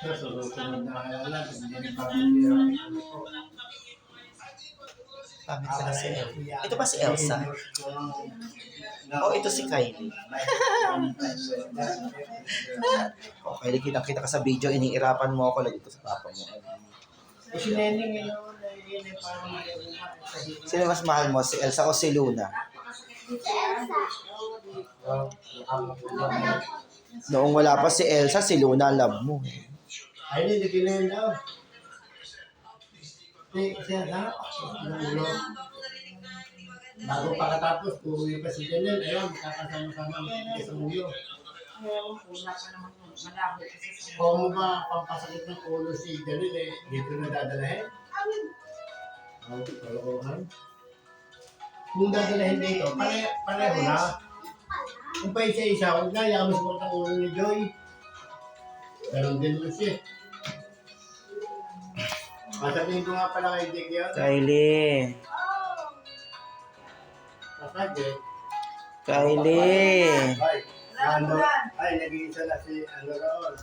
Susunod na kaya lang, hindi rin pamilya. Pangit pala si Elsa. Ito ba si Elsa? Oh, ito si Kylie. Oh, Kylie, kita ka sa video, iniirapan mo ako lagi ito sa papa mo. Si Neneng ngayon, yun ay parang Sino mas mahal mo, si Elsa o si Luna? Noong wala pa si Elsa, si Luna love mo. ay, hindi kinayin daw. Siya na, bago pagkatapos, uuwi pa si Janelle, ayun, kakasama-sama ng isang ulo. Kung mo ba pampasakit ng ulo si Janelle, dito na dadalahin? Kung dadalahin dito, pareho na. Kung pa isa-isa, huwag na, yamas mo ang ulo ni Joy. Ganon din mo siya. Masabihin ko nga pala kay Dick yun. Kylie. Kakagit. Kylie. Ay, nag-iisa na si ano raon.